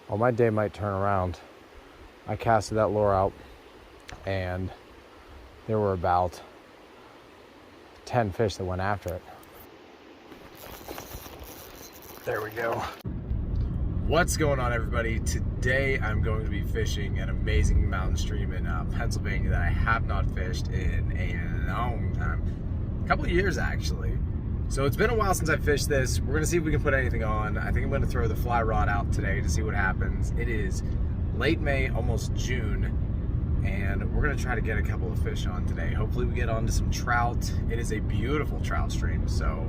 well, my day might turn around. I casted that lure out and there were about 10 fish that went after it. There we go. What's going on, everybody? Today I'm going to be fishing an amazing mountain stream in Pennsylvania that I have not fished in a long time. A couple of years, actually. So it's been a while since I fished this. We're gonna see if we can put anything on. I think I'm gonna throw the fly rod out today to see what happens. It is late May, almost June, and we're gonna try to get a couple of fish on today. Hopefully we get onto some trout. It is a beautiful trout stream, so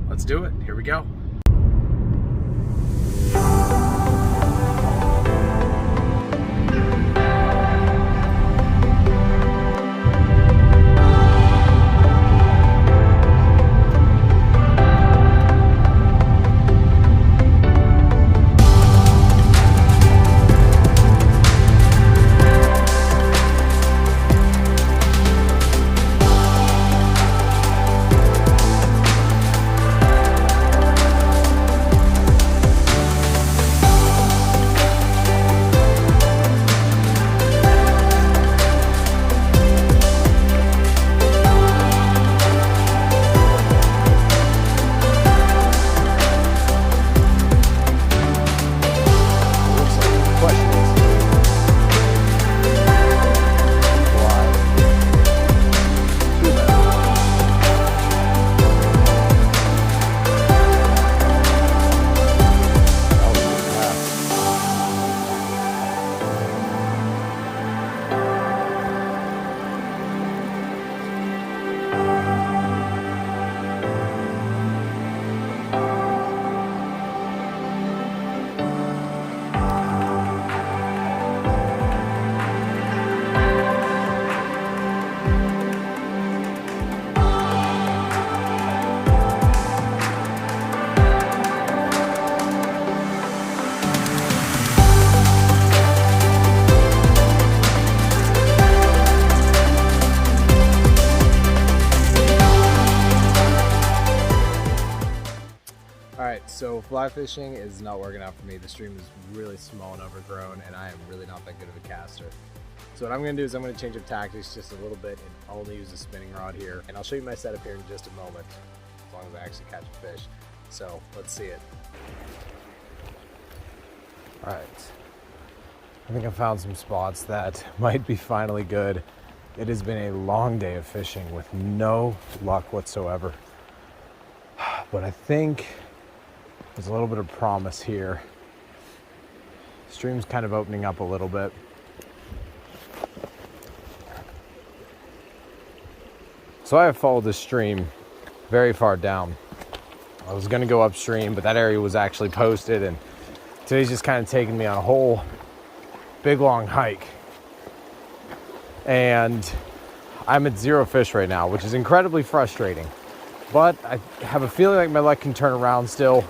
let's do it. Here we go. So fly fishing is not working out for me. The stream is really small and overgrown, and I am really not that good of a caster. So what I'm going to do is I'm going to change up tactics just a little bit and only use a spinning rod here. And I'll show you my setup here in just a moment, as long as I actually catch a fish. So let's see it. All right. I think I found some spots that might be finally good. It has been a long day of fishing with no luck whatsoever. But I think there's a little bit of promise here. Stream's kind of opening up a little bit. So I have followed this stream very far down. I was gonna go upstream, but that area was actually posted, and today's just kind of taking me on a whole big long hike. And I'm at 0 fish right now, which is incredibly frustrating. But I have a feeling like my luck can turn around still.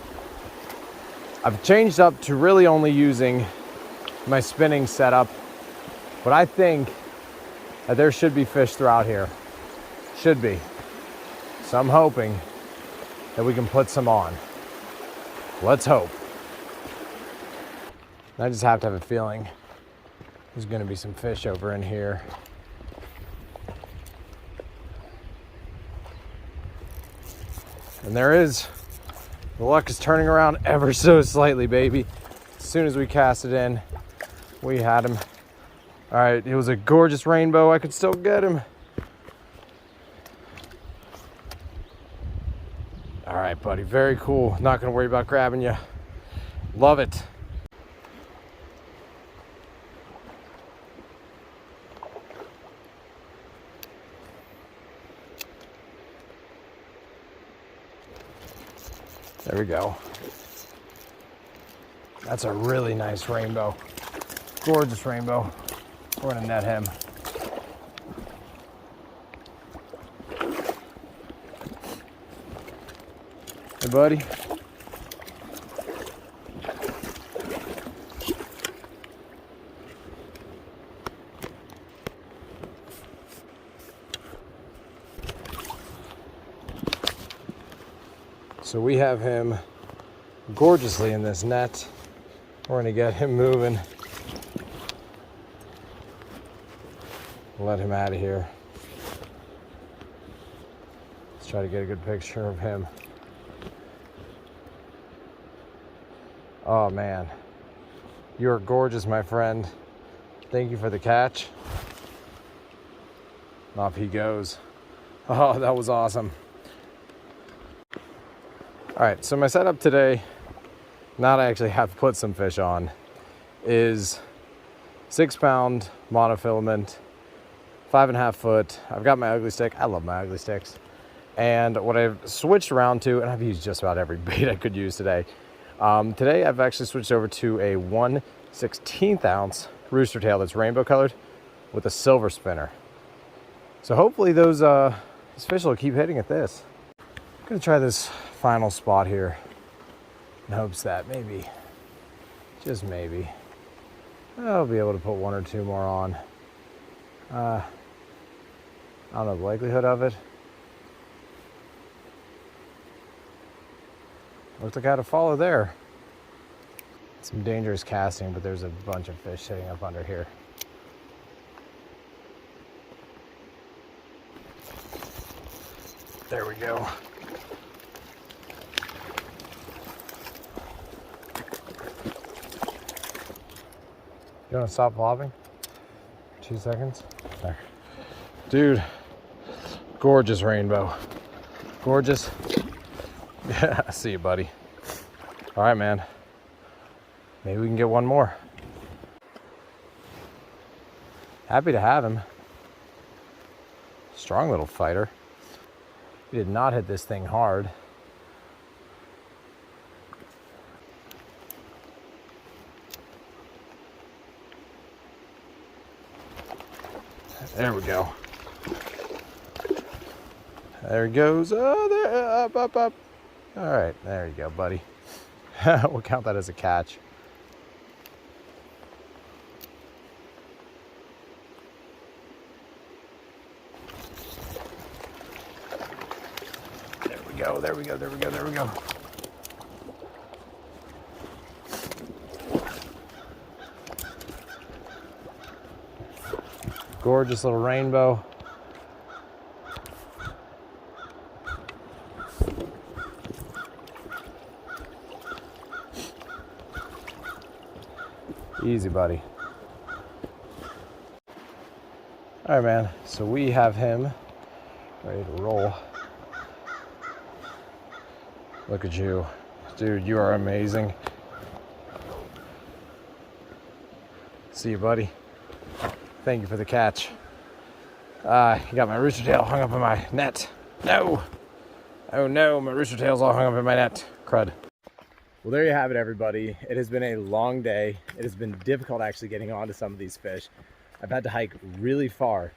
I've changed up to really only using my spinning setup, but I think that there should be fish throughout here. Should be. So I'm hoping that we can put some on. Let's hope. I just have to have a feeling there's gonna be some fish over in here. And there is. The luck is turning around ever so slightly, baby. As soon as we cast it in, we had him. All right, it was a gorgeous rainbow. I could still get him. All right, buddy, very cool. Not gonna worry about grabbing you. Love it. There we go. That's a really nice rainbow. Gorgeous rainbow. We're gonna net him. Hey, buddy. So we have him gorgeously in this net. We're gonna get him moving. Let him out of here. Let's try to get a good picture of him. Oh man, you are gorgeous, my friend. Thank you for the catch. Off he goes. Oh, that was awesome. All right, so my setup today, now that I actually have put some fish on, is 6-pound monofilament, 5.5 foot. I've got my ugly stick. I love my ugly sticks. And what I've switched around to, and I've used just about every bait I could use today. Today I've actually switched over to a 1/16 ounce rooster tail that's rainbow colored with a silver spinner. So hopefully those fish will keep hitting at this. I'm gonna try this final spot here in hopes that maybe, just maybe, I'll be able to put 1 or 2 more on. I don't know the likelihood of it. Looks like I had a follow there. Some dangerous casting, but there's a bunch of fish sitting up under here. There we go. You want to stop flopping? 2 seconds. There. Dude, gorgeous rainbow. Gorgeous. Yeah, see you, buddy. All right, man. Maybe we can get one more. Happy to have him. Strong little fighter. He did not hit this thing hard. There we go. There he goes. Oh, there, up, up, up. All right, there you go, buddy. We'll count that as a catch. There we go, there we go, there we go, there we go. Gorgeous little rainbow. Easy, buddy. All right, man. So we have him ready to roll. Look at you. Dude, you are amazing. See you, buddy. Thank you for the catch. You got my rooster tail hung up in my net. No. Oh no, my rooster tail's all hung up in my net. Crud. Well, there you have it, everybody. It has been a long day. It has been difficult actually getting onto some of these fish. I've had to hike really far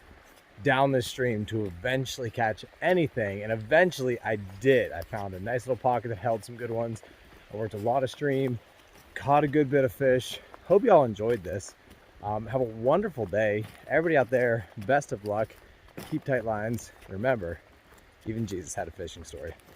down this stream to eventually catch anything, and eventually I did. I found a nice little pocket that held some good ones. I worked a lot of stream, caught a good bit of fish. Hope you all enjoyed this. Have a wonderful day. Everybody out there, best of luck. Keep tight lines. Remember, even Jesus had a fishing story.